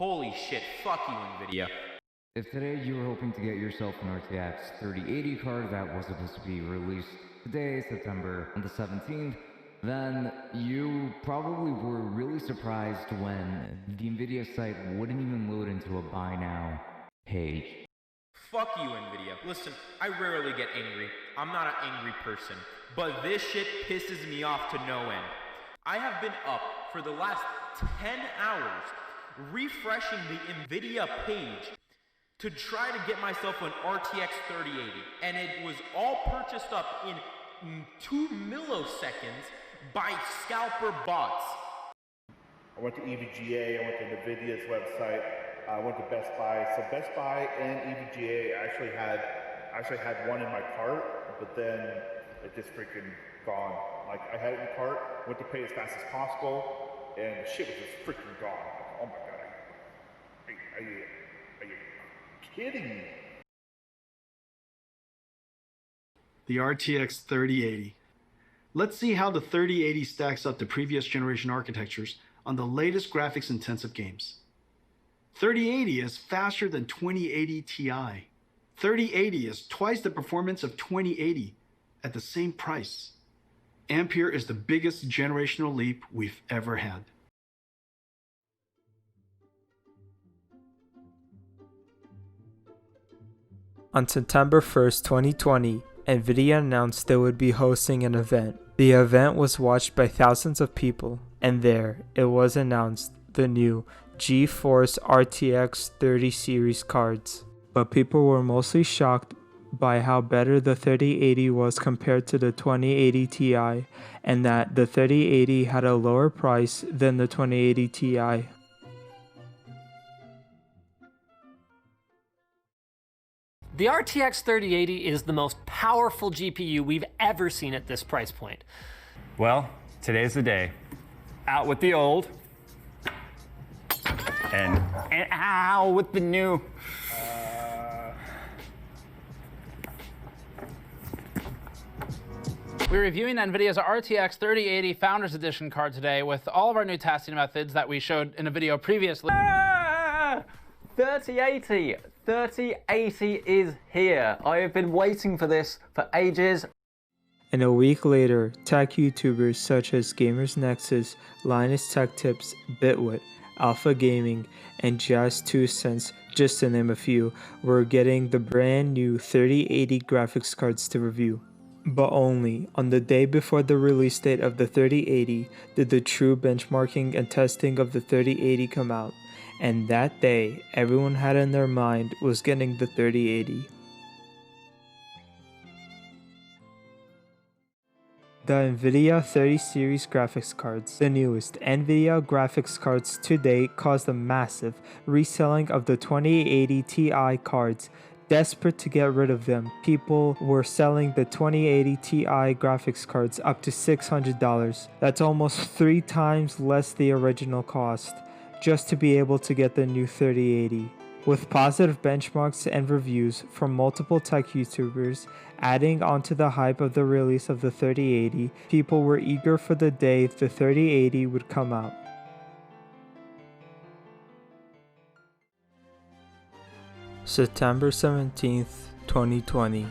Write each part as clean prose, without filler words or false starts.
Holy shit, fuck you, Nvidia. If today you were hoping to get yourself an RTX 3080 card that was supposed to be released today, September the 17th, then you probably were really surprised when the Nvidia site wouldn't even load into a buy now page. Fuck you, Nvidia. Listen, I rarely get angry. I'm not an angry person. But this shit pisses me off to no end. I have been up for the last 10 hours refreshing the Nvidia page to try to get myself an RTX 3080. And it was all purchased up in 2 milliseconds by scalper bots. I went to EVGA, I went to Nvidia's website, I went to Best Buy. So Best Buy and EVGA actually had one in my cart, but then it just freaking gone. Like, I had it in the cart, went to pay as fast as possible, and the shit was just freaking gone. Like, oh my god. Are you kidding me? The RTX 3080. Let's see how the 3080 stacks up to previous generation architectures on the latest graphics intensive games. 3080 is faster than 2080 Ti. 3080 is twice the performance of 2080 at the same price. Ampere is the biggest generational leap we've ever had. On September 1st, 2020, Nvidia announced they would be hosting an event. The event was watched by thousands of people, and there it was announced, the new GeForce RTX 30 series cards. But people were mostly shocked by how better the 3080 was compared to the 2080 Ti, and that the 3080 had a lower price than the 2080 Ti. The RTX 3080 is the most powerful GPU we've ever seen at this price point. Well, today's the day. Out with the old, and ow with the new. We're reviewing NVIDIA's RTX 3080 Founders Edition card today with all of our new testing methods that we showed in a video previously. 3080 is here. I have been waiting for this for ages. And a week later, tech YouTubers such as Gamers Nexus, Linus Tech Tips, Bitwit, Alpha Gaming, and Jazz2Cents, just to name a few, were getting the brand new 3080 graphics cards to review. But only on the day before the release date of the 3080 did the true benchmarking and testing of the 3080 come out. And that day, everyone had in their mind was getting the 3080. The Nvidia 30 series graphics cards, the newest Nvidia graphics cards to date, caused a massive reselling of the 2080 Ti cards. Desperate to get rid of them, people were selling the 2080 Ti graphics cards up to $600. That's almost 3 times less the original cost, just to be able to get the new 3080. With positive benchmarks and reviews from multiple tech YouTubers adding onto the hype of the release of the 3080, people were eager for the day the 3080 would come out. September 17th, 2020.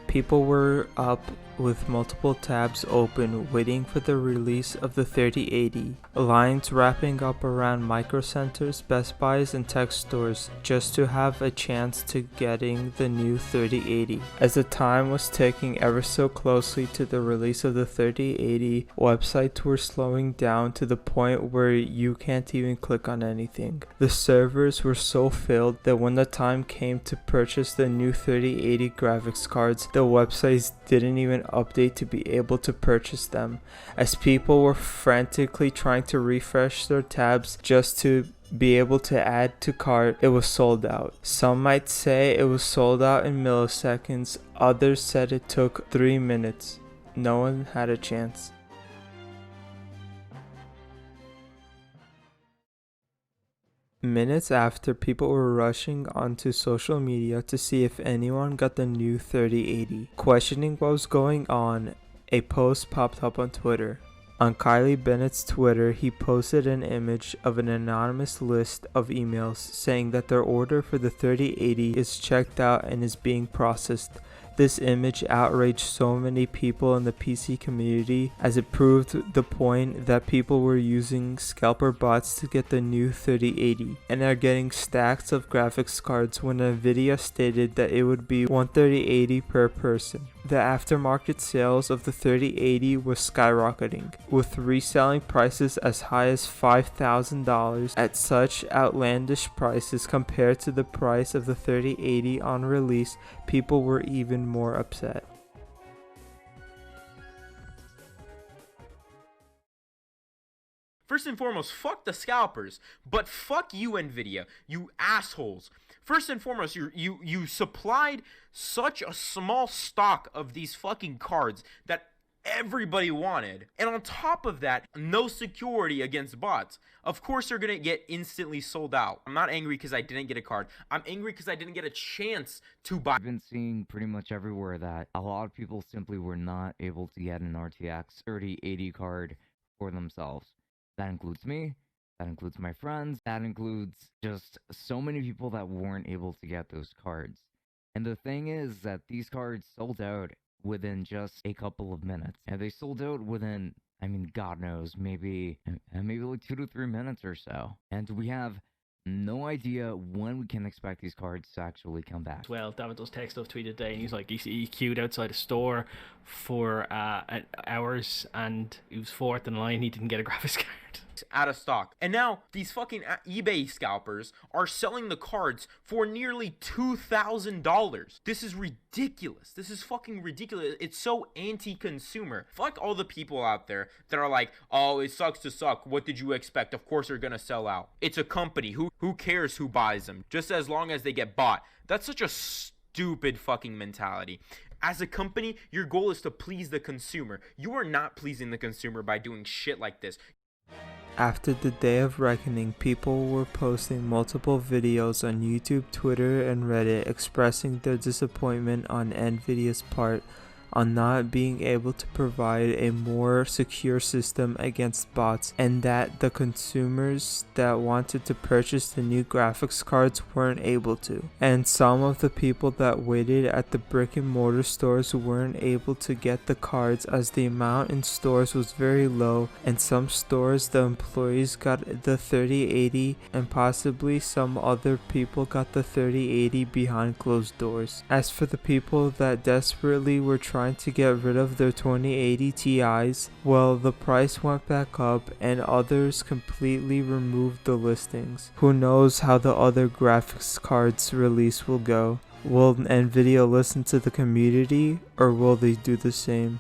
People were up with multiple tabs open waiting for the release of the 3080. Lines wrapping up around micro centers, Best Buys, and tech stores just to have a chance to getting the new 3080. As the time was ticking ever so closely to the release of the 3080, websites were slowing down to the point where you can't even click on anything. The servers were so filled that when the time came to purchase the new 3080 graphics cards, the websites didn't even update to be able to purchase them, as people were frantically trying to refresh their tabs just to be able to add to cart. It was sold out. Some might say it was sold out in milliseconds, others said it took 3 minutes. No one had a chance. Minutes after, people were rushing onto social media to see if anyone got the new 3080. Questioning what was going on, a post popped up on Twitter. On Kylie Bennett's Twitter, he posted an image of an anonymous list of emails saying that their order for the 3080 is checked out and is being processed. This image outraged so many people in the PC community as it proved the point that people were using scalper bots to get the new 3080 and are getting stacks of graphics cards when Nvidia stated that it would be one 3080 per person. The aftermarket sales of the 3080 was skyrocketing, with reselling prices as high as $5,000 at such outlandish prices compared to the price of the 3080 on release. People were even more upset. First and foremost, fuck the scalpers, but fuck you, Nvidia, you assholes. First and foremost, you supplied such a small stock of these fucking cards that everybody wanted. And on top of that, no security against bots. Of course they're gonna get instantly sold out. I'm not angry because I didn't get a card. I'm angry because I didn't get a chance to buy. I've been seeing pretty much everywhere that a lot of people simply were not able to get an RTX 3080 card for themselves. That includes me, that includes my friends, that includes just so many people that weren't able to get those cards. And the thing is that these cards sold out within just a couple of minutes. And they sold out within, I mean, God knows, maybe like 2 to 3 minutes or so. And we have no idea when we can expect these cards to actually come back. Well, David does tech stuff tweeted today, and he's like, he queued outside a store for hours, and he was fourth in line. He didn't get a graphics card. Out of stock. And now these fucking eBay scalpers are selling the cards for nearly $2,000. This is ridiculous. This is fucking ridiculous. It's so anti-consumer. Fuck all the people out there that are like, oh, it sucks to suck. What did you expect? Of course they're gonna sell out. It's a company. Who cares who buys them? Just as long as they get bought. That's such a stupid fucking mentality. As a company, your goal is to please the consumer. You are not pleasing the consumer by doing shit like this. After the day of reckoning, people were posting multiple videos on YouTube, Twitter, and Reddit expressing their disappointment on Nvidia's part on not being able to provide a more secure system against bots, and that the consumers that wanted to purchase the new graphics cards weren't able to. And some of the people that waited at the brick and mortar stores weren't able to get the cards as the amount in stores was very low, and some stores the employees got the 3080 and possibly some other people got the 3080 behind closed doors. As for the people that desperately were trying to get rid of their 2080 Ti's, well, the price went back up and others completely removed the listings. Who knows how the other graphics cards release will go? Will Nvidia listen to the community, or will they do the same?